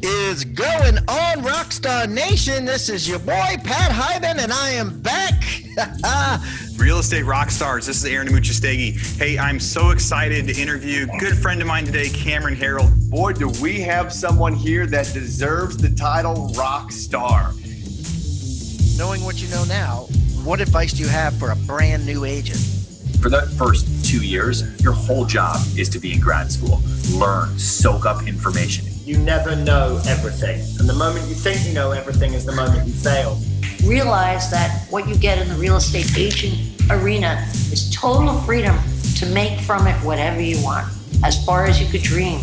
is going on, Rockstar Nation? This is your boy, Pat Hyben, and I am back. Real Estate Rockstars. This is Aaron Amuchastegui. Hey, I'm so excited to interview a good friend of mine today, Cameron Harold. Boy, do we have someone here that deserves the title Rockstar. Knowing what you know now, what advice do you have for a brand new agent? For the first 2 years, your whole job is to be in grad school. Learn, soak up information. You never know everything. And the moment you think you know everything is the moment you fail. Realize that what you get in the real estate agent arena is total freedom to make from it whatever you want, as far as you could dream.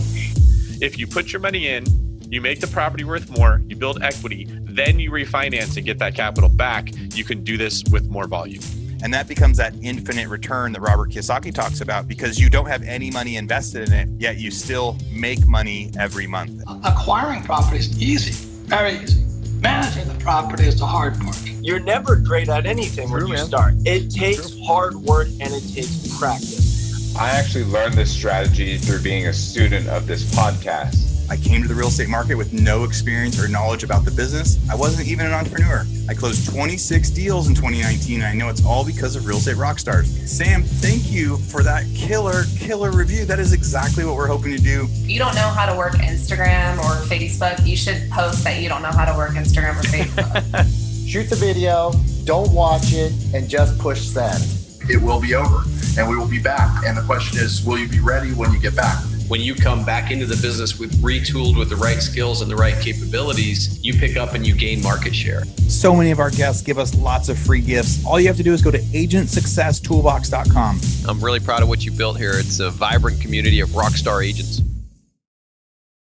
If you put your money in, you make the property worth more, you build equity, then you refinance and get that capital back, you can do this with more volume. And that becomes that infinite return that Robert Kiyosaki talks about, because you don't have any money invested in it, yet you still make money every month. Acquiring property is easy, very easy. Managing the property is the hard part. You're never great at anything when you start. It takes hard work and it takes practice. I actually learned this strategy through being a student of this podcast. I came to the real estate market with no experience or knowledge about the business. I wasn't even an entrepreneur. I closed 26 deals in 2019, and I know it's all because of Real Estate Rockstars. Sam, thank you for that killer review. That is exactly what we're hoping to do. If you don't know how to work Instagram or Facebook, you should post that you don't know how to work Instagram or Facebook. Shoot the video, don't watch it, and just push send. It will be over, and we will be back. And the question is, will you be ready when you get back? When you come back into the business with retooled with the right skills and the right capabilities, you pick up and you gain market share. So many of our guests give us lots of free gifts. All you have to do is go to agentsuccesstoolbox.com. I'm really proud of what you built here. It's a vibrant community of rockstar agents.